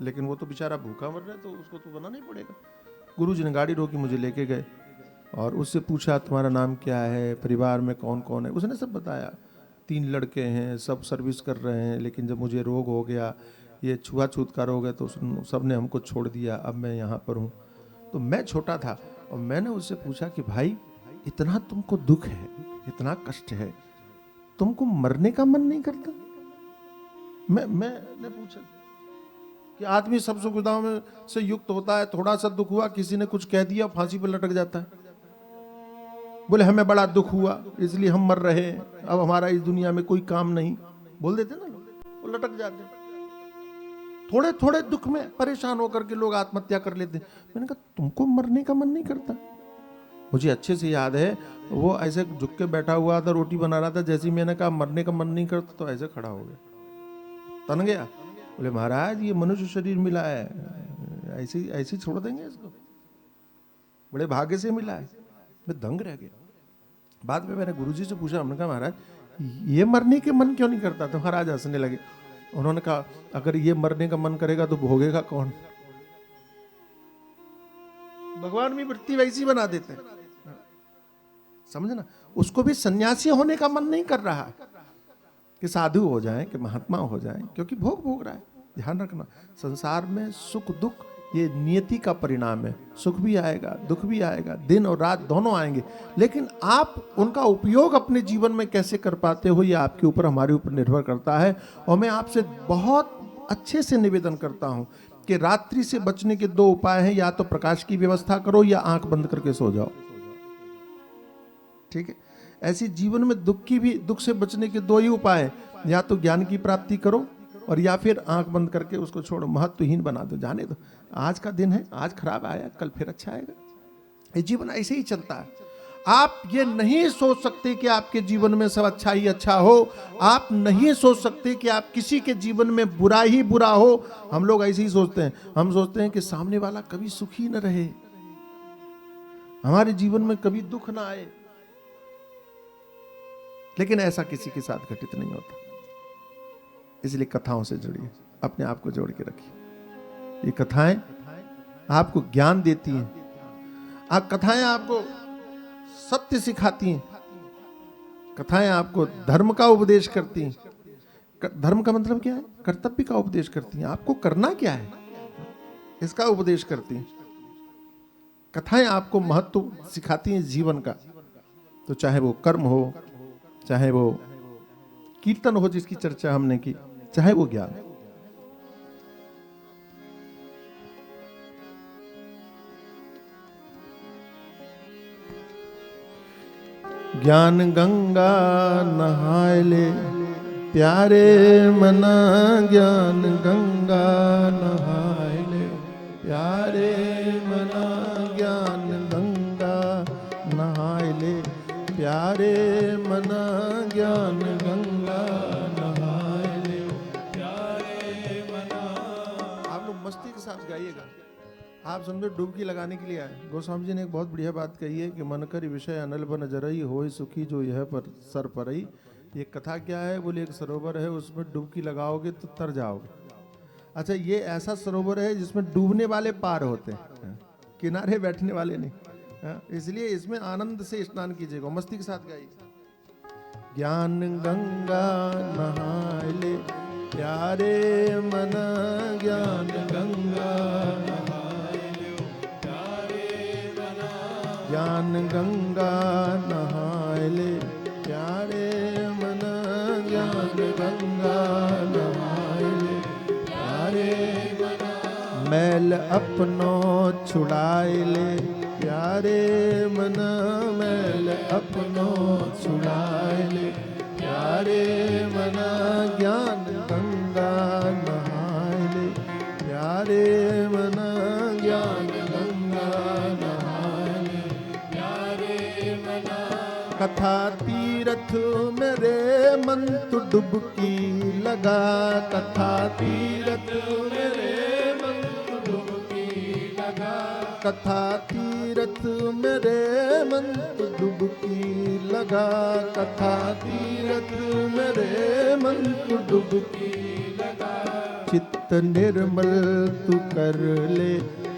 लेकिन वो तो बेचारा भूखा मर रहा है, तो उसको तो बनाना ही पड़ेगा। गुरुजी ने गाड़ी रोकी, मुझे लेके गए और उससे पूछा तुम्हारा नाम क्या है, परिवार में कौन कौन है। उसने सब बताया। 3 लड़के हैं, सब सर्विस कर रहे हैं, लेकिन जब मुझे रोग हो गया, ये छुआछूत का रोग है, तो सब ने हमको छोड़ दिया, अब मैं यहाँ पर हूँ। तो मैं छोटा था और मैंने उससे पूछा कि भाई इतना तुमको दुख है, इतना कष्ट है, तुमको मरने का मन नहीं करता? मैंने पूछा कि आदमी सब सुविधाओं में से युक्त होता है, थोड़ा सा दुख हुआ, किसी ने कुछ कह दिया, फांसी पर लटक जाता है। बोले हमें बड़ा दुख हुआ इसलिए हम मर रहे हैं, अब हमारा इस दुनिया में कोई काम नहीं, बोल देते ना लोग, वो लटक जाते। थोड़े थोड़े दुख में परेशान होकर के लोग आत्महत्या कर लेते। मैंने कहा तुमको मरने का मन नहीं करता? मुझे अच्छे से याद है, वो ऐसे झुक के बैठा हुआ था, रोटी बना रहा था, जैसे ही मैंने कहा मरने का मन नहीं करता, तो ऐसे खड़ा हो गया, तन गया। बोले महाराज ये मनुष्य शरीर मिला है, ऐसे ऐसे छोड़ देंगे इसको? बड़े भाग्य से मिला है। मैं दंग रह गया। बाद में मैंने गुरुजी से पूछा, हमने कहा महाराज ये मरने के मन क्यों नहीं करता? तो महाराज हंसने लगे। उन्होंने कहा अगर ये मरने का मन करेगा तो भोगेगा कौन? भगवान भी वृत्ति वैसी बना देते हैं, समझना। उसको भी सन्यासी होने का मन नहीं कर रहा कि साधु हो जाए, कि महात्मा हो जाए, क्योंकि भोग रहा है। ध्यान रखना, संसार में सुख दुख ये नियति का परिणाम है। सुख भी आएगा, दुख भी आएगा, दिन और रात दोनों आएंगे, लेकिन आप उनका उपयोग अपने जीवन में कैसे कर पाते हो, ये आपके ऊपर, हमारे ऊपर निर्भर करता है। और मैं आपसे बहुत अच्छे से निवेदन करता हूं कि रात्रि से बचने के 2 उपाय हैं, या तो प्रकाश की व्यवस्था करो या आंख बंद करके सो जाओ, ठीक है। ऐसी जीवन में दुख से बचने के 2 ही उपाय हैं, या तो ज्ञान की प्राप्ति करो और या फिर आंख बंद करके उसको छोड़ो, महत्वहीन बना दो, जाने दो। आज का दिन है, आज खराब आया, कल फिर अच्छा आएगा। ये जीवन ऐसे ही चलता है। आप ये नहीं सोच सकते कि आपके जीवन में सब अच्छा ही अच्छा हो। आप नहीं सोच सकते कि आप किसी के जीवन में बुरा ही बुरा हो। हम लोग ऐसे ही सोचते हैं। हम सोचते हैं कि सामने वाला कभी सुखी न रहे, हमारे जीवन में कभी दुख ना आए, लेकिन ऐसा किसी के साथ घटित नहीं होता। इसलिए कथाओं से जुड़िए, अपने आप को जोड़ के रखिए। ये कथाएं आपको ज्ञान देती हैं, कथाएं आपको सत्य सिखाती हैं, कथाएं आपको धर्म का उपदेश करती हैं। धर्म का मतलब क्या है? कर्तव्य का उपदेश करती हैं, आपको करना क्या है इसका उपदेश करती हैं। कथाएं आपको महत्व सिखाती हैं जीवन का, तो चाहे वो कर्म हो, चाहे वो कीर्तन हो जिसकी चर्चा हमने की, चाहे वो ज्ञान। ज्ञान गंगा नहाय ले प्यारे मना, ज्ञान गंगा नहाय ले प्यारे मना, ज्ञान गंगा नहाय ले प्यारे मना, ज्ञान गंगा नहाय ले प्यारे मना। आप लोग मस्ती के साथ गाइएगा। आप समझो डुबकी लगाने के लिए आए। गोस्वामी जी ने एक बहुत बढ़िया बात कही है कि मन कर विषय अनल बन जरई, होय सुखी जो यह पर सर परई। ये कथा क्या है? बोले एक सरोवर है, उसमें डुबकी लगाओगे तो तर जाओगे। अच्छा, ये ऐसा सरोवर है जिसमें डूबने वाले पार होते हैं, किनारे बैठने वाले नहीं। इसलिए इसमें आनंद से स्नान कीजिएगा, मस्ती के साथ गाइए। ज्ञान गंगा नहाय ले प्यारे मन, ज्ञान गंगा ज्ञान गंगा नहाय ले प्यारे मन, ज्ञान गंगा नहाय ले प्यारे मन। मैल अपनो छुड़ाए ले प्यारे मन, मैल अपनो छुड़ाए ले प्यारे मन, ज्ञान गंगा नहाय ले प्यारे मन, ज्ञान गंगा नहाय ले प्यारे मन। कथा तीरथ मेरे मन तू डुबकी लगा, कथा तीरथ मेरे मन तू डुबकी लगा, कथा तीरथ मेरे मन तू डुबकी लगा, कथा तीरथ मेरे मन तू डुबकी लगा। चित्त निर्मल तू कर ले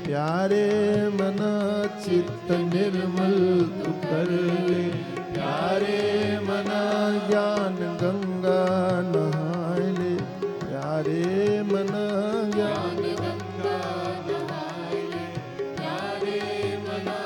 प्यारे मना, चित्त निर्मल तू कर ले प्यारे मना, ज्ञान गंगा नहाय ले प्यारे मना, ज्ञान गंगा नहाय ले प्यारे मना।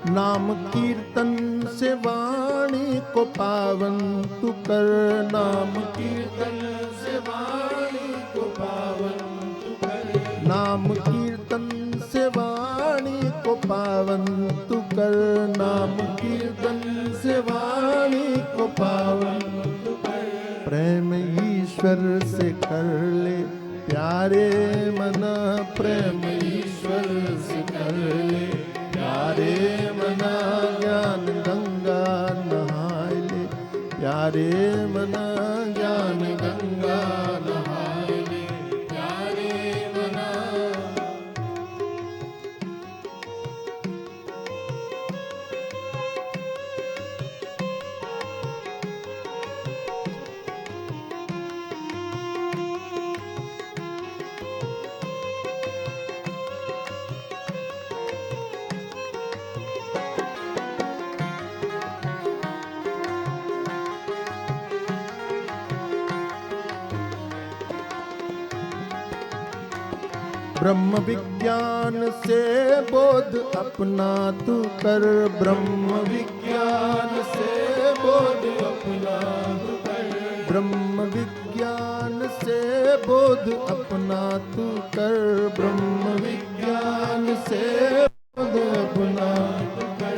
नाम कीर्तन से वाणी को पावन तू कर, नाम कीर्तन से वाणी को पावन तू कर, नाम कीर्तन से वाणी को पावन तू कर, नाम कीर्तन से वाणी को पावन तू कर। प्रेम ईश्वर से कर ले प्यारे मना, प्रेम ईश्वर से कर ले प्यारे मना, ज्ञान गंगा नहाय ले प्यारे मना, ज्ञान गंगा नहाय ले प्यारे मना। ब्रह्म विज्ञान से बोध अपना तू कर, ब्रह्म विज्ञान से बोध अपना तू कर, ब्रह्म विज्ञान से बोध अपना तू कर, ब्रह्म विज्ञान से बोध अपना तू कर।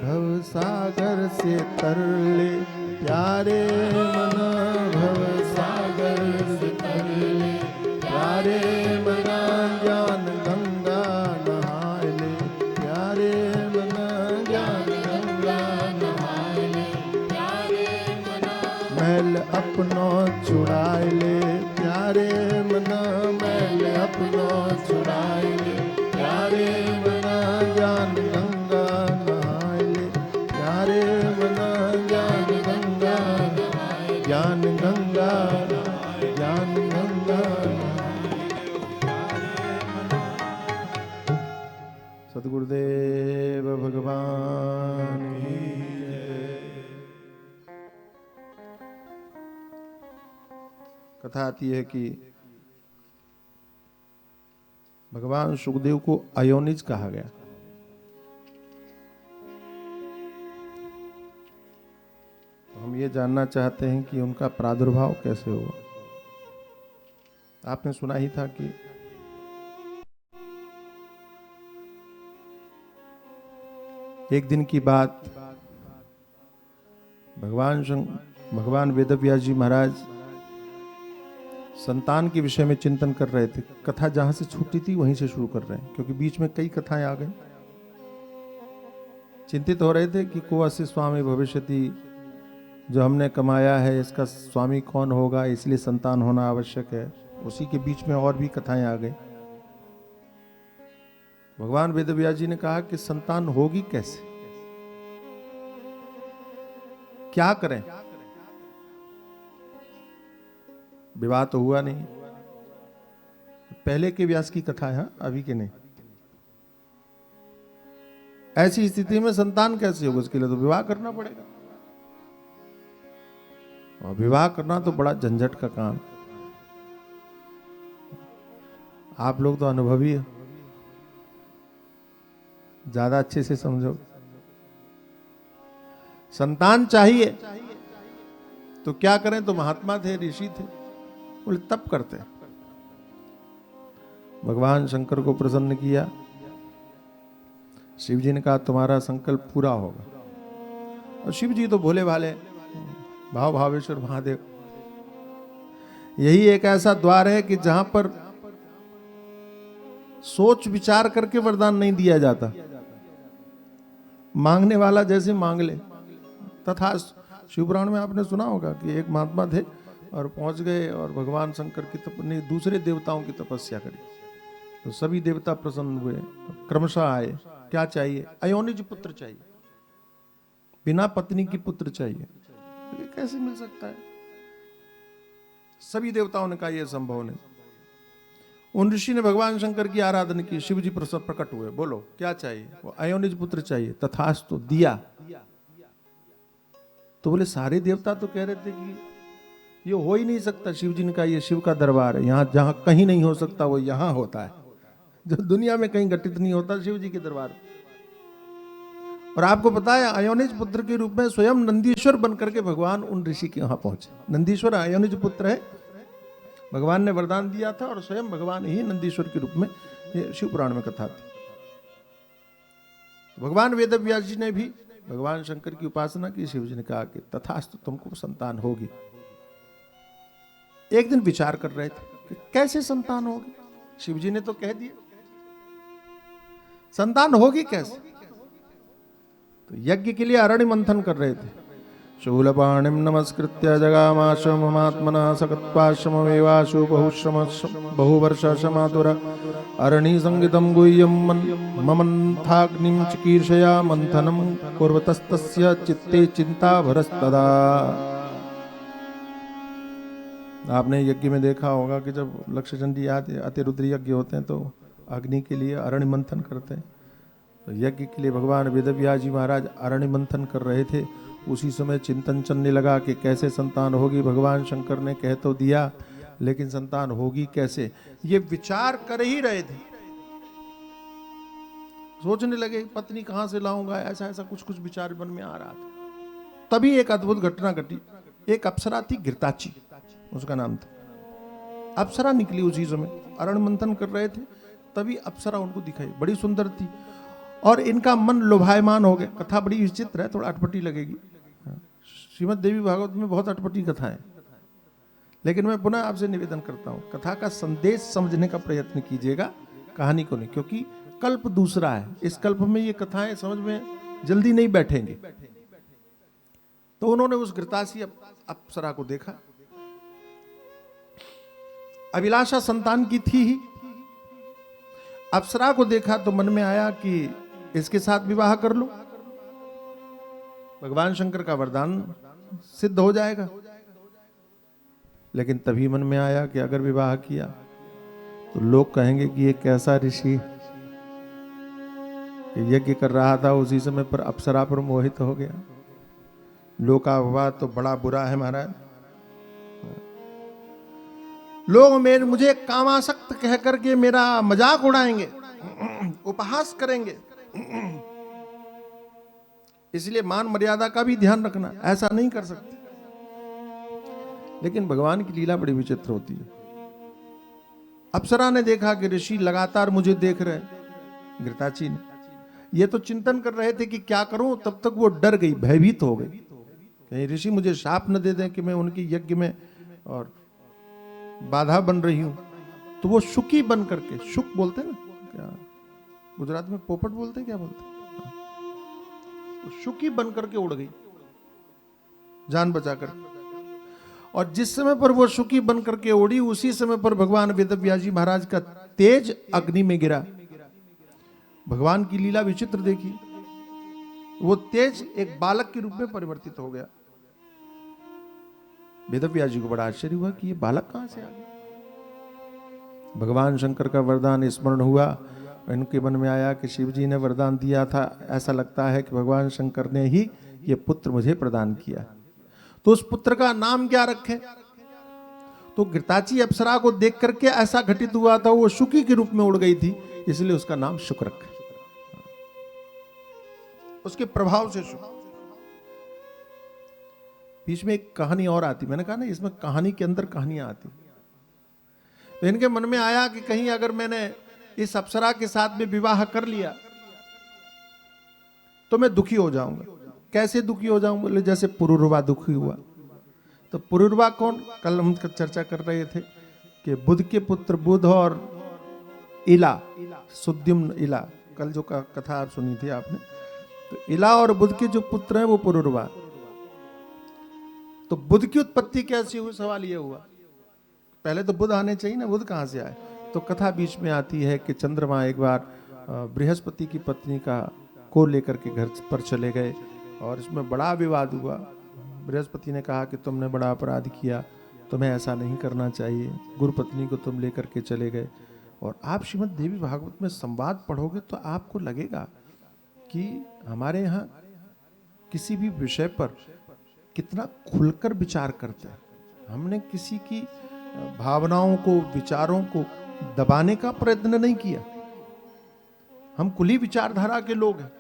भव सागर से तर ले प्यारे मना, भव सागर से तर ले प्यारे मना, ज्ञान गंगा नहाय ले प्यारे मना, ज्ञान गंगा नहाय ले प्यारे मना। मैल अपनो छुड़ाए ले प्यारे मना, मैल अपनो छुड़ाए ले प्यारे मना, ज्ञान गंगा नहाय ले प्यारे मना, ज्ञान गंगा, ज्ञान गंगा, ज्ञान गंगा। सद्गुरुदेव भगवान की जय। कथा आती है कि भगवान सुखदेव को अयोनिज कहा गया। तो हम ये जानना चाहते हैं कि उनका प्रादुर्भाव कैसे हुआ। आपने सुना ही था कि एक दिन की बात, भगवान वेदव्यास जी महाराज संतान के विषय में चिंतन कर रहे थे। कथा जहां से छूटी थी वहीं से शुरू कर रहे हैं, क्योंकि बीच में कई कथाएं आ गई। चिंतित हो रहे थे कि को अस्य स्वामी भविष्यति, जो हमने कमाया है इसका स्वामी कौन होगा, इसलिए संतान होना आवश्यक है। उसी के बीच में और भी कथाएं आ गई। भगवान वेदव्यास जी ने कहा कि संतान होगी कैसे, क्या करें। विवाह तो हुआ नहीं, पहले के व्यास की कथा है, अभी के नहीं। ऐसी स्थिति में संतान कैसे होगा, उसके लिए तो विवाह करना पड़ेगा। और विवाह करना तो बड़ा झंझट का काम। आप लोग तो अनुभवी है, ज्यादा अच्छे से समझो। संतान चाहिए तो क्या करें। तो महात्मा थे, ऋषि थे, बोले तप करते। भगवान शंकर को प्रसन्न किया। शिव जी ने कहा तुम्हारा संकल्प पूरा होगा। और शिव जी तो भोले भाले, भाव भावेश्वर महादेव, यही एक ऐसा द्वार है कि जहां पर सोच विचार करके वरदान नहीं दिया जाता, मांगने वाला जैसे मांग ले तथा। शिवपुराण में आपने सुना होगा कि एक महात्मा थे और पहुंच गए और भगवान शंकर की ने दूसरे देवताओं की तपस्या करी, तो सभी देवता प्रसन्न हुए, क्रमशः आए। क्या चाहिए? अयोनिज पुत्र चाहिए, बिना पत्नी की पुत्र चाहिए। ये कैसे मिल सकता है? सभी देवताओं ने कहा यह संभव नहीं। उन ऋषि ने भगवान शंकर की आराधना की, शिव जी प्रकट हुए, बोलो क्या चाहिए? वो अयोनिज पुत्र चाहिए। तथास्तु, दिया। तो बोले सारे देवता तो कह रहे थे कि ये हो ही नहीं सकता। शिव जी ने कहा ये शिव का दरबार है, यहाँ जहां कहीं नहीं हो सकता वो यहाँ होता है, जो दुनिया में कहीं घटित नहीं होता शिव जी के दरबार। और आपको पता है अयोनिज पुत्र के रूप में स्वयं नंदीश्वर बनकर के भगवान उन ऋषि के वहां पहुंचे। नंदीश्वर अयोनिज पुत्र है, भगवान ने वरदान दिया था और स्वयं भगवान ही नंदीश्वर के रूप में, ये शिव पुराण में कथा थी। भगवान वेदव्यास जी ने भी भगवान शंकर की उपासना की। शिव जी ने कहा कि तथास्तु, तुमको संतान होगी। एक दिन विचार कर रहे थे कि कैसे संतान होगी। शिव जी ने तो कह दिया, संतान होगी कैसे? तो यज्ञ के लिए अरण्य मंथन कर रहे थे। शूलपाणिम नमस्कृत्य जगामाश्रममात्मना सकत्वाश्रममेवाशु बहुवर्षशमातुर अरणि संगीतं गुह्यं ममन्थाग्निं चिकीर्षया मंथनं कुर्वतस्तस्य चित्ते चिंता भरस्तदा। आपने यज्ञ में देखा होगा कि जब लक्षचंडी आदि अतिरुद्र यज्ञ होते हैं तो अग्नि के लिए अरण्य मंथन करते हैं। तो यज्ञ के लिए भगवान वेदव्यास जी महाराज अरण्य मंथन कर रहे थे। उसी समय चिंतन चलने लगा कि कैसे संतान होगी। भगवान शंकर ने कह तो दिया, लेकिन संतान होगी कैसे, ये विचार कर ही रहे थे। सोचने लगे पत्नी कहां से लाऊंगा, ऐसा ऐसा कुछ कुछ विचार मन में आ रहा था। तभी एक अद्भुत घटना घटी। एक अप्सरा थी, घृताची उसका नाम था। अप्सरा निकली उसी समय, अरण्य मंथन कर रहे थे, तभी अप्सरा उनको दिखाई, बड़ी सुंदर थी और इनका मन लोभायमान हो गया। कथा बड़ी विचित्र है, थोड़ा अटपटी लगेगी। श्रीमद् देवी भागवत में बहुत अटपटी कथा है, लेकिन मैं पुनः आपसे निवेदन करता हूं कथा का संदेश समझने का प्रयत्न कीजिएगा, कहानी को नहीं, क्योंकि कल्प दूसरा है। इस कल्प में ये कथाएं समझ में जल्दी नहीं बैठेंगे। तो उन्होंने उस घृतासी अप्सरा को देखा। अभिलाषा संतान की थी ही। अप्सरा को देखा तो मन में आया कि इसके साथ विवाह कर लूं, भगवान शंकर का वरदान सिद्ध हो जाएगा। लेकिन तभी मन में आया कि अगर विवाह किया तो लोग कहेंगे कि ये कैसा ऋषि, यज्ञ कर रहा था उसी समय पर अप्सरा पर मोहित हो गया। लोकापवाद तो बड़ा बुरा है महाराज। लोग मुझे कामासक्त कह करके मेरा मजाक उड़ाएंगे, उपहास करेंगे। इसलिए मान मर्यादा का भी ध्यान रखना, ऐसा नहीं कर सकते। लेकिन भगवान की लीला बड़ी विचित्र होती है। अप्सरा ने देखा कि ऋषि लगातार मुझे देख रहे, घृताची ने। ये तो चिंतन कर रहे थे कि क्या करूं, तब तक वो डर गई, भयभीत हो गई, कहीं ऋषि मुझे शाप न दे दें कि मैं उनकी यज्ञ में और बाधा बन रही हूं। तो वो शुकी बन करके, शुक बोलते ना, क्या गुजरात में पोपट बोलते, क्या बोलते, तो शुकी बन करके उड़ गई जान बचाकर। और जिस समय पर वो शुकी बन करके उड़ी, उसी समय पर भगवान वेदव्यास जी महाराज का तेज अग्नि में गिरा। भगवान की लीला विचित्र देखी। वो तेज एक बालक के रूप में परिवर्तित हो गया। वेदव्यास जी को बड़ा आश्चर्य हुआ कि ये बालक कहां से आ गया। भगवान शंकर का वरदान स्मरण हुआ। इनके मन में आया कि शिव जी ने वरदान दिया था, ऐसा लगता है कि भगवान शंकर ने ही ये पुत्र मुझे प्रदान किया। तो उस पुत्र का नाम क्या रखें? तो घृताची अप्सरा को देख करके ऐसा घटित हुआ था, वो शुकी के रूप में उड़ गई थी, इसलिए उसका नाम शुक रखा। उसके प्रभाव से शुक। बीच में एक कहानी और आती, मैंने कहा ना इसमें कहानी के अंदर कहानियां आती। तो इनके मन में आया कि कहीं अगर मैंने इस अप्सरा के साथ में विवाह कर लिया तो मैं दुखी हो जाऊंगा। कैसे दुखी हो जाऊंगा? बोले जैसे पुरुरवा दुखी हुआ। तो पुरुरवा कौन? कल हम चर्चा कर रहे थे कि बुध के पुत्र बुध और इला, सुद्युम्न इला, कल जो कथा आप सुनी थी आपने, तो इला और बुध के जो पुत्र हैं वो पुरुरवा। तो बुध की उत्पत्ति कैसी हुई, सवाल ये हुआ। पहले तो बुध आने चाहिए ना, बुध कहां से आए? तो कथा बीच में आती है कि चंद्रमा एक बार बृहस्पति की पत्नी को लेकर के घर पर चले गए और इसमें बड़ा विवाद हुआ। बृहस्पति ने कहा कि तुमने बड़ा अपराध किया, तुम्हें ऐसा नहीं करना चाहिए, गुरु पत्नी को तुम लेकर के चले गए। और आप श्रीमद् देवी भागवत में संवाद पढ़ोगे तो आपको लगेगा कि हमारे यहाँ किसी भी विषय पर कितना खुलकर विचार करते हैं। हमने किसी की भावनाओं को, विचारों को दबाने का प्रयत्न नहीं किया। हम खुली विचारधारा के लोग हैं।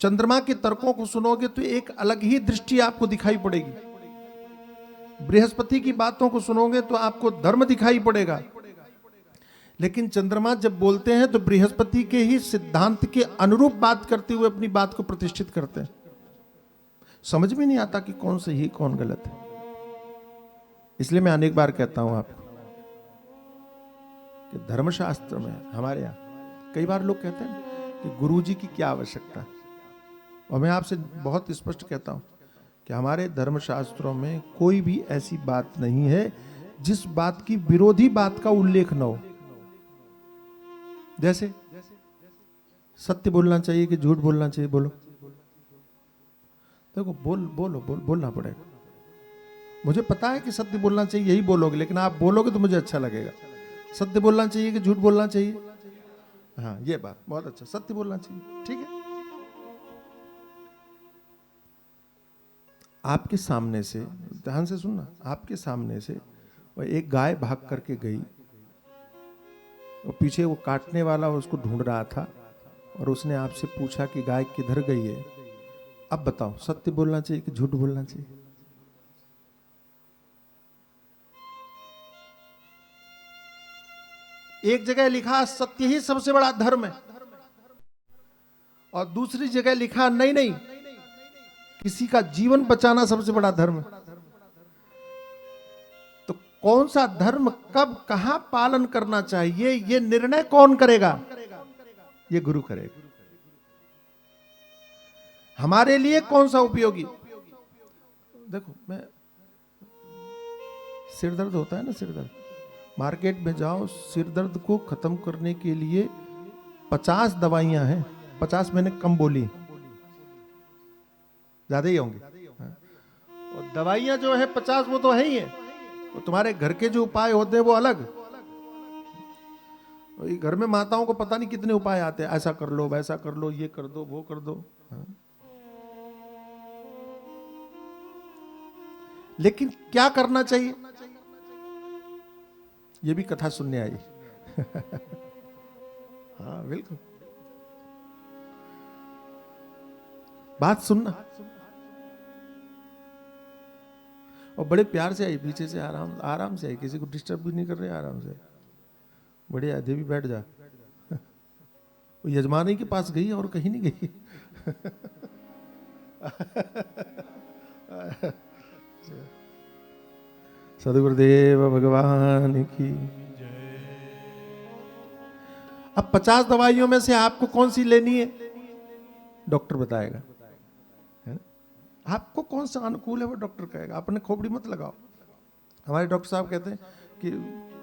चंद्रमा के तर्कों को सुनोगे तो एक अलग ही दृष्टि आपको दिखाई पड़ेगी। बृहस्पति की बातों को सुनोगे तो आपको धर्म दिखाई पड़ेगा। लेकिन चंद्रमा जब बोलते हैं तो बृहस्पति के ही सिद्धांत के अनुरूप बात करते हुए अपनी बात को प्रतिष्ठित करते हैं। समझ में नहीं आता कि कौन सही कौन गलत है। इसलिए मैं अनेक बार कहता हूं आपको कि धर्मशास्त्र में हमारे यहां कई बार लोग कहते हैं कि गुरुजी की क्या आवश्यकता, और मैं आपसे बहुत स्पष्ट कहता हूं कि हमारे धर्मशास्त्रों में कोई भी ऐसी बात नहीं है जिस बात की विरोधी बात का उल्लेख न हो। जैसे सत्य बोलना चाहिए कि झूठ बोलना चाहिए, बोलो। देखो बोलना पड़ेगा। मुझे पता है कि सत्य बोलना चाहिए, यही बोलोगे, लेकिन आप बोलोगे तो मुझे अच्छा लगेगा। सत्य बोलना चाहिए कि झूठ बोलना चाहिए? हाँ, ये बात बहुत अच्छा, सत्य बोलना चाहिए, ठीक है। आपके सामने से, ध्यान से सुनना, आपके सामने से वो एक गाय भाग करके गई और पीछे वो काटने वाला उसको ढूंढ रहा था और उसने आपसे पूछा कि गाय किधर गई है। अब बताओ, सत्य बोलना चाहिए कि झूठ बोलना चाहिए? एक जगह लिखा सत्य ही सबसे बड़ा धर्म है और दूसरी जगह लिखा नहीं, किसी का जीवन बचाना सबसे बड़ा धर्म है। तो कौन सा धर्म कब कहां पालन करना चाहिए, ये निर्णय कौन करेगा? ये गुरु करेगा। हमारे लिए कौन सा उपयोगी? देखो, मैं सिर दर्द होता है ना, सिर दर्द, मार्केट में जाओ, सिर दर्द को खत्म करने के लिए 50 दवाइयां हैं। 50 मैंने कम बोली, ज्यादा ही होंगी। और दवाइयां जो है 50 वो तो है ही है, और तुम्हारे घर के जो उपाय होते हैं वो अलग। घर में माताओं को पता नहीं कितने उपाय आते हैं, ऐसा कर लो, वैसा कर लो, ये कर दो, वो कर दो। लेकिन क्या करना चाहिए, ये भी कथा सुनने आई। हाँ बिल्कुल, बात सुनना। और बड़े प्यार से आई, पीछे से आराम से आई, किसी को डिस्टर्ब भी नहीं कर रहे, आराम से। बढ़िया, देवी बैठ जा। वो यजमानी के पास गई और कहीं नहीं गई। सदगुरुदेव भगवान की। अब 50 दवाइयों में से आपको कौन सी लेनी है, डॉक्टर बताएगा, है ना? आपको कौन सा अनुकूल है वो डॉक्टर कहेगा। अपने खोपड़ी मत लगाओ। हमारे डॉक्टर साहब कहते हैं कि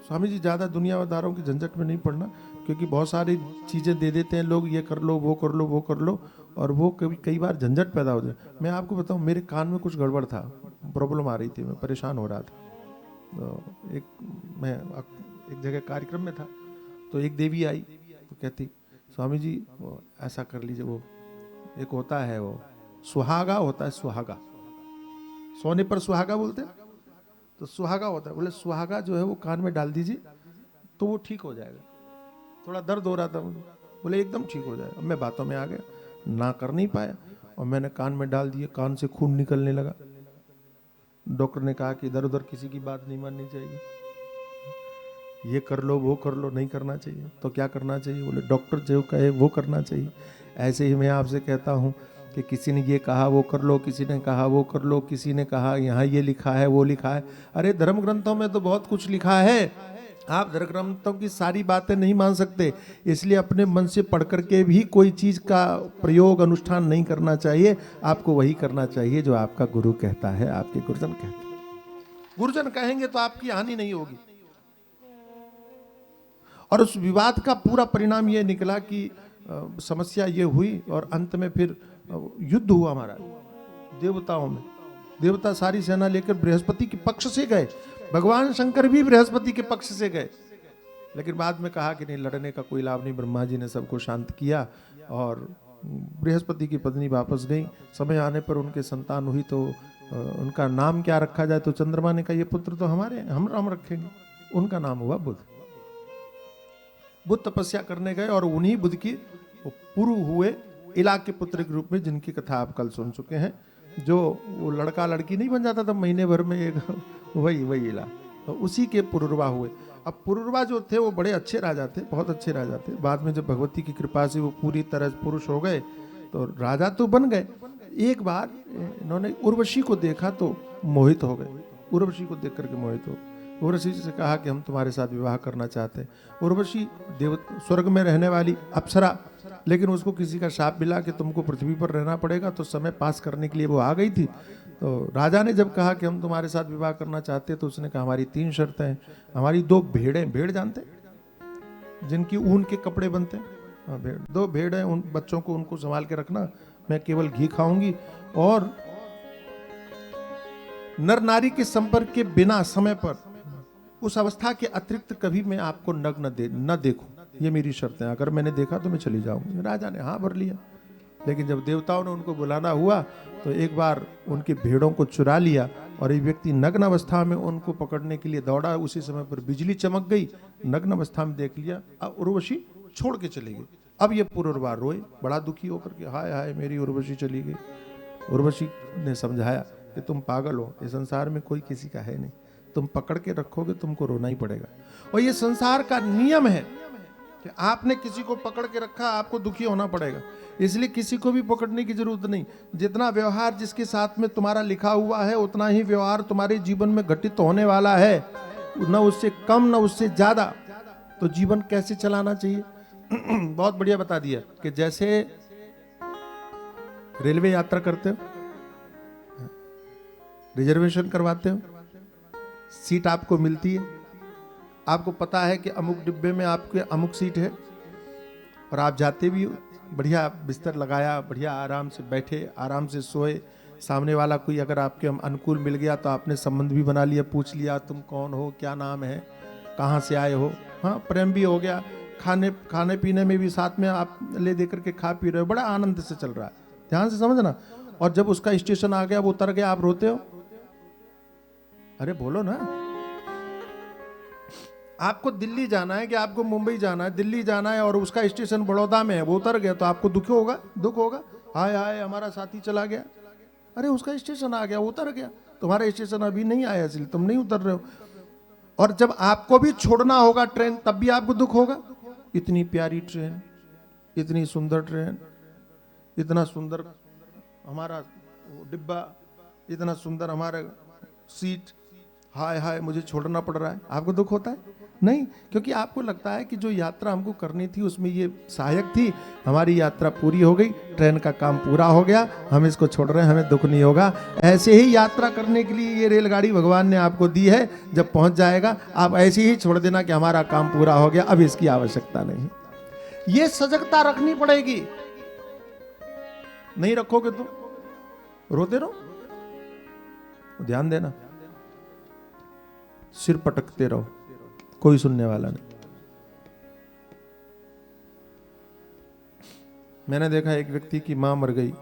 स्वामी जी ज्यादा दुनियादारों की झंझट में नहीं पड़ना, क्योंकि बहुत सारी चीजें दे देते हैं लोग, ये कर लो, वो कर लो, वो कर लो, और वो कई बार झंझट पैदा हो जाए। मैं आपको बताऊं, मेरे कान में कुछ गड़बड़ था, प्रॉब्लम आ रही थी, मैं परेशान हो रहा था। तो मैं एक जगह कार्यक्रम में था, तो एक देवी आई तो कहती, स्वामी जी वो ऐसा कर लीजिए, वो एक होता है, वो सुहागा होता है, सुहागा, सोने पर सुहागा बोलते हैं, तो सुहागा होता है। बोले सुहागा जो है वो कान में डाल दीजिए तो वो ठीक हो जाएगा। थोड़ा दर्द हो रहा था, बोले एकदम ठीक हो जाएगा। मैं बातों में आ गया, ना कर नहीं पाया, और मैंने कान में डाल दिया, कान से खून निकलने लगा। डॉक्टर ने कहा कि इधर उधर किसी की बात नहीं माननी चाहिए, ये कर लो, वो कर लो, नहीं करना चाहिए। तो क्या करना चाहिए? बोले डॉक्टर जो कहे वो करना चाहिए। ऐसे ही मैं आपसे कहता हूँ कि किसी ने ये कहा वो कर लो, किसी ने कहा वो कर लो, किसी ने कहा यहाँ ये लिखा है वो लिखा है। अरे धर्म ग्रंथों में तो बहुत कुछ लिखा है, आप धर्म ग्रंथों की सारी बातें नहीं मान सकते, इसलिए अपने मन से पढ़ करके भी कोई चीज का प्रयोग अनुष्ठान नहीं करना चाहिए। आपको वही करना चाहिए जो आपका गुरु कहता है, आपके गुरुजन कहते हैं। गुरुजन कहेंगे तो आपकी हानि नहीं होगी। और उस विवाद का पूरा परिणाम यह निकला कि समस्या ये हुई और अंत में फिर युद्ध हुआ हमारा देवताओं में। देवता सारी सेना लेकर बृहस्पति के पक्ष से गए, भगवान शंकर भी बृहस्पति के पक्ष से गए, लेकिन बाद में कहा कि नहीं, लड़ने का कोई लाभ नहीं। ब्रह्मा जी ने सबको शांत किया और बृहस्पति की पत्नी वापस गई। समय आने पर उनके संतान हुई तो उनका नाम क्या रखा जाए, तो चंद्रमा ने कहा ये पुत्र तो हमारे, हम रखेंगे। उनका नाम हुआ बुध। बुध तपस्या करने गए और उन्हीं बुध की पुरु हुए इला के पुत्र के रूप में, जिनकी कथा आप कल सुन चुके हैं। जो वो लड़का लड़की नहीं बन जाता था महीने भर में एक, वही इला, तो उसी के पुरुरवा हुए। अब पुरुरवा जो थे वो बड़े अच्छे राजा थे, बहुत अच्छे राजा थे। बाद में जब भगवती की कृपा से वो पूरी तरह पुरुष हो गए तो राजा तो बन गए। एक बार इन्होंने उर्वशी को देखा तो मोहित हो गए। उर्वशी को देख करके मोहित हो, उर्वशी से कहा कि हम तुम्हारे साथ विवाह करना चाहते हैं। उर्वशी देव स्वर्ग में रहने वाली अप्सरा, लेकिन उसको किसी का शाप मिला कि तुमको पृथ्वी पर रहना पड़ेगा, तो समय पास करने के लिए वो आ गई थी। तो राजा ने जब कहा कि हम तुम्हारे साथ विवाह करना चाहते हैं, तो उसने कहा हमारी 3 शर्तें हैं। हमारी 2 भेड़ें, भेड़ जानते हैं जिनकी ऊन के कपड़े बनते हैं, हाँ भेड़, 2 भेड़ हैं, उन बच्चों को उनको संभाल के रखना, मैं केवल घी खाऊंगी, और नर नारी के संपर्क के बिना समय पर उस अवस्था के अतिरिक्त कभी मैं आपको नग्न न देखूं, ये मेरी शर्तें। अगर मैंने देखा तो मैं चली जाऊंगी। राजा ने हाँ भर लिया। लेकिन जब देवताओं ने उनको बुलाना हुआ तो एक बार उनकी भेड़ों को चुरा लिया और एक व्यक्ति नग्न अवस्था में उनको पकड़ने के लिए दौड़ा। उसी समय पर बिजली चमक गई, नग्न अवस्था में देख लिया। अब उर्वशी छोड़ के चली गई। अब ये पुरुरवा रोए बड़ा दुखी होकर के, हाय हाय मेरी उर्वशी चली गई। उर्वशी ने समझाया कि तुम पागल हो, इस संसार में कोई किसी का है नहीं, तुम पकड़ के रखोगे तुमको रोना ही पड़ेगा। और ये संसार का नियम है कि आपने किसी को पकड़ के रखा, आपको दुखी होना पड़ेगा। इसलिए किसी को भी पकड़ने की जरूरत नहीं। जितना व्यवहार जिसके साथ में तुम्हारा लिखा हुआ है, उतना ही व्यवहार तुम्हारे जीवन में घटित होने वाला है, न उससे कम न उससे ज्यादा। तो जीवन कैसे चलाना चाहिए बहुत बढ़िया बता दिया कि जैसे रेलवे यात्रा करते हो, रिजर्वेशन करवाते हो, सीट आपको मिलती है, आपको पता है कि अमुक डिब्बे में आपके अमुक सीट है, और आप जाते भी हो, बढ़िया बिस्तर लगाया, बढ़िया आराम से बैठे, आराम से सोए। सामने वाला कोई अगर आपके अनुकूल मिल गया तो आपने संबंध भी बना लिया, पूछ लिया तुम कौन हो, क्या नाम है, कहाँ से आए हो, हाँ प्रेम भी हो गया। खाने पीने में भी साथ में आप ले दे करके खा पी रहे हो, बड़ा आनंद से चल रहा है, ध्यान से समझना। और जब उसका स्टेशन आ गया, वो उतर गया, आप रोते हो, अरे बोलो ना। आपको दिल्ली जाना है कि आपको मुंबई जाना है, दिल्ली जाना है और उसका स्टेशन बड़ौदा में है, वो उतर गया तो आपको दुख होगा, दुख होगा, हाय हाय हमारा साथी चला गया। अरे उसका स्टेशन आ गया, उतर गया, तुम्हारा स्टेशन अभी नहीं आया इसलिए तुम नहीं उतर रहे हो। और जब आपको भी छोड़ना होगा ट्रेन, तब भी आपको दुख होगा। इतनी प्यारी ट्रेन, इतनी सुंदर ट्रेन, इतना सुंदर हमारा डिब्बा, इतना सुंदर हमारा सीट, हाय हाय मुझे छोड़ना पड़ रहा है, आपको दुख होता है? नहीं, क्योंकि आपको लगता है कि जो यात्रा हमको करनी थी उसमें ये सहायक थी, हमारी यात्रा पूरी हो गई, ट्रेन का काम पूरा हो गया, हम इसको छोड़ रहे हैं, हमें दुख नहीं होगा। ऐसे ही यात्रा करने के लिए ये रेलगाड़ी भगवान ने आपको दी है, जब पहुंच जाएगा आप ऐसे ही छोड़ देना कि हमारा काम पूरा हो गया, अब इसकी आवश्यकता नहीं। ये सजगता रखनी पड़ेगी, नहीं रखोगे तो रोते रहो। ध्यान देना, सिर पटकते रहो, कोई सुनने वाला नहीं। मैंने देखा एक व्यक्ति की मां मर गई,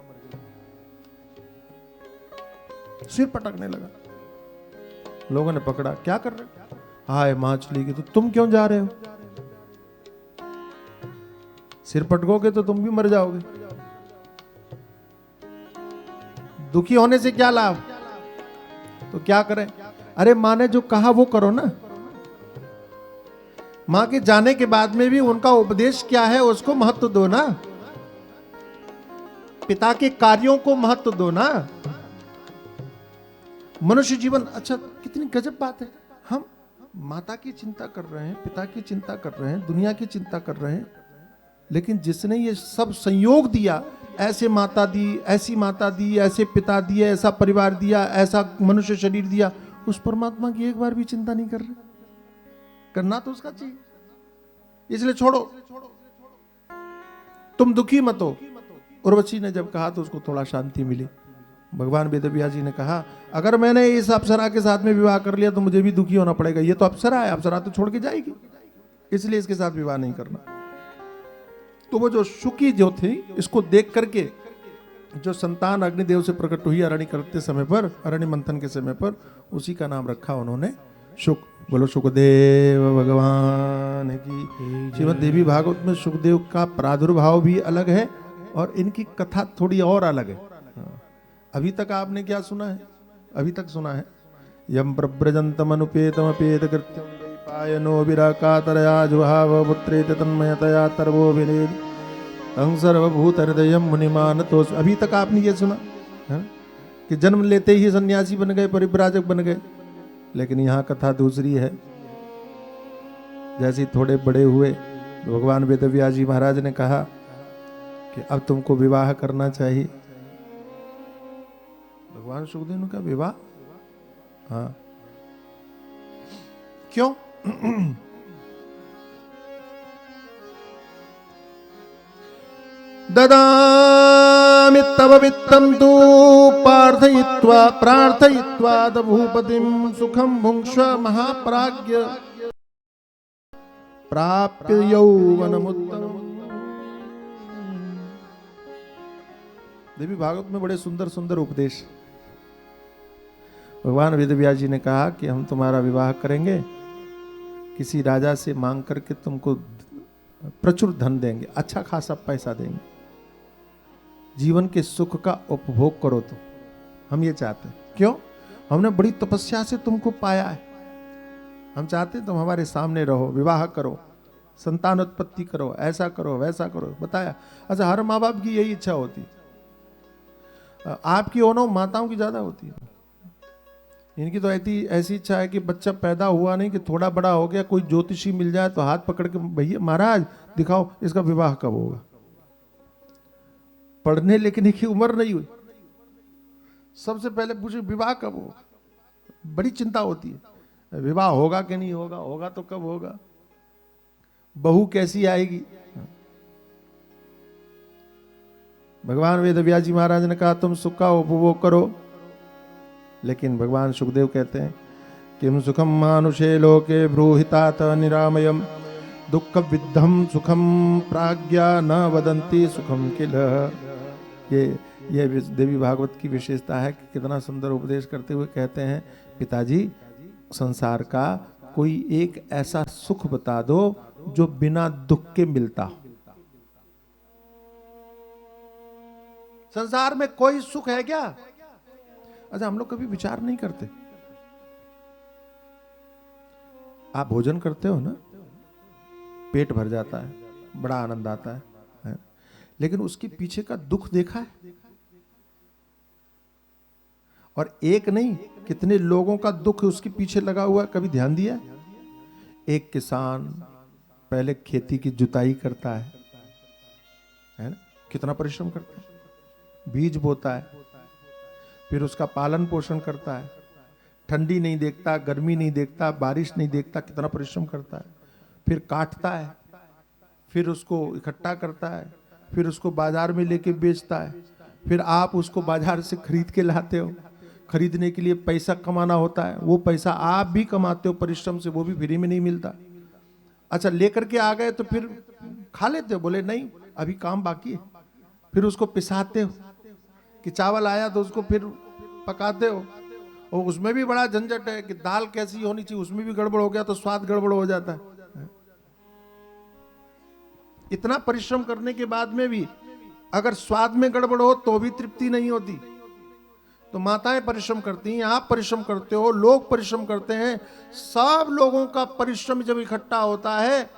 सिर पटकने लगा, लोगों ने पकड़ा, क्या कर रहे हो? हाय मां चली गई, तो तुम क्यों जा रहे हो? सिर पटकोगे तो तुम भी मर जाओगे, दुखी होने से क्या लाभ? तो क्या करें? अरे मां ने जो कहा वो करो ना। मां के जाने के बाद में भी उनका उपदेश क्या है उसको महत्व दो ना। पिता के कार्यों को महत्व दो ना। मनुष्य जीवन, अच्छा कितनी गजब बात है, हम माता की चिंता कर रहे हैं, पिता की चिंता कर रहे हैं, दुनिया की चिंता कर रहे हैं, लेकिन जिसने ये सब संयोग दिया, ऐसे माता दी, ऐसी माता दी, ऐसे पिता दिए, ऐसा परिवार दिया, ऐसा मनुष्य शरीर दिया, उस परमात्मा की एक बार भी चिंता नहीं कर रहे। करना तो उसका चाहिए, इसलिए छोड़ो, तुम दुखी मत हो। उर्वशी ने जब कहा तो उसको थोड़ा शांति मिली। भगवान वेदव्यास जी ने कहा, अगर मैंने इस अप्सरा के साथ में विवाह कर लिया तो मुझे भी दुखी होना पड़ेगा, ये तो अप्सरा है, अप्सरा तो छोड़ के जाएगी, इसलिए इसके साथ विवाह नहीं करना। तो वो जो शुकी जो थी, इसको देख करके जो संतान अग्निदेव से प्रकट हुई अरण्य करते समय पर, अरण्य मंथन के समय पर, उसी का नाम रखा उन्होंने शुक। बोलो सुखदेव भगवान की। श्रीमद् देवी भागवत में सुखदेव का प्रादुर्भाव भी अलग है और इनकी कथा थोड़ी और अलग है। अभी तक आपने क्या सुना है? अभी तक सुना है यम प्रव्रजंतम अनुपेतम अपेत कृत्यम पायनो विराकातरया जुहाव पुत्रेत तन्मयतया तरवो विनेद तं सर्वभूत हृदय मुनिमान। तो अभी तक आपने ये सुना है कि जन्म लेते ही सन्यासी बन गए, परिव्राजक बन गए, लेकिन यहाँ कथा दूसरी है। जैसे थोड़े बड़े हुए तो भगवान वेदव्यास जी महाराज ने कहा कि अब तुमको विवाह करना चाहिए। भगवान सुखदेव का विवाह, हाँ क्यों? ददामि तव वित्तं तु पार्थयित्वा प्रार्थयित्वा भूपतिं सुखं भुङ्क्ष्व महाप्राज्ञ प्राप्य यौवनमुत्तमम्। देवी भागवत में बड़े सुंदर सुंदर उपदेश। भगवान वेदव्यास जी ने कहा कि हम तुम्हारा विवाह करेंगे, किसी राजा से मांग करके तुमको प्रचुर धन देंगे, अच्छा खासा पैसा देंगे, जीवन के सुख का उपभोग करो। तो हम ये चाहते हैं। क्यों? हमने बड़ी तपस्या से तुमको पाया है, हम चाहते हैं तुम हमारे सामने रहो, विवाह करो, संतान उत्पत्ति करो, ऐसा करो वैसा करो। बताया। अच्छा, हर माँ बाप की यही इच्छा होती है, आपकी ओनो माताओं की ज्यादा होती है। इनकी तो ऐसी इच्छा है कि बच्चा पैदा हुआ नहीं कि थोड़ा बड़ा हो गया, कोई ज्योतिषी मिल जाए तो हाथ पकड़ के, भैया महाराज दिखाओ इसका विवाह कब होगा। पढ़ने लिखने की उम्र नहीं हुई, सबसे पहले पूछे विवाह कब होगा। बड़ी चिंता होती है, विवाह होगा कि नहीं होगा, होगा तो कब होगा, बहू कैसी आएगी। भगवान वेदव्यास जी महाराज ने कहा तुम सुख का उपभोग करो, लेकिन भगवान सुखदेव कहते हैं किम सुखम मानुषे लोके ब्रूहितात निरामयम दुख विद्धम सुखम प्राज्ञा न वदंती सुखम किल। ये देवी भागवत की विशेषता है कि कितना सुंदर उपदेश करते हुए कहते हैं, पिताजी संसार का कोई एक ऐसा सुख बता दो जो बिना दुख के मिलता हो। संसार में कोई सुख है क्या? अच्छा, हम लोग कभी विचार नहीं करते। आप भोजन करते हो ना, पेट भर जाता है, बड़ा आनंद आता है, लेकिन उसके पीछे का दुख देखा है? और एक नहीं, कितने लोगों का दुख उसके पीछे लगा हुआ है, कभी ध्यान दिया? एक किसान पहले खेती की जुताई करता है ना, कितना परिश्रम करता है, बीज बोता है, फिर उसका पालन पोषण करता है, ठंडी नहीं देखता, गर्मी नहीं देखता, बारिश नहीं देखता, कितना परिश्रम करता है, फिर काटता है, फिर उसको इकट्ठा करता है, फिर उसको बाजार में लेके बेचता है, फिर आप उसको बाजार से खरीद के लाते हो। खरीदने के लिए पैसा कमाना होता है, वो पैसा आप भी कमाते हो परिश्रम से, वो भी फ्री में नहीं मिलता। अच्छा, लेकर के आ गए तो फिर खा लेते हो? बोले नहीं, अभी काम बाकी है। फिर उसको पिसाते हो कि चावल आया तो उसको फिर पकाते हो, और उसमें भी बड़ा झंझट है कि दाल कैसी होनी चाहिए, उसमें भी गड़बड़ हो गया तो स्वाद गड़बड़ हो जाता है। इतना परिश्रम करने के बाद में भी अगर स्वाद में गड़बड़ हो तो भी तृप्ति नहीं होती। तो माताएं परिश्रम करती हैं, आप परिश्रम करते हो, लोग परिश्रम करते हैं, सब लोगों का परिश्रम जब इकट्ठा होता है,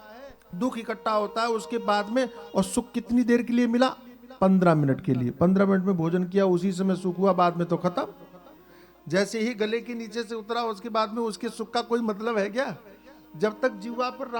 दुख इकट्ठा होता है, उसके बाद में और सुख कितनी देर के लिए मिला? 15 मिनट के लिए। 15 मिनट में भोजन किया, उसी समय सुख हुआ, बाद में तो खत्म। जैसे ही गले के नीचे से उतरा उसके बाद में उसके सुख का कोई मतलब है क्या? जब तक जीवा पर रहा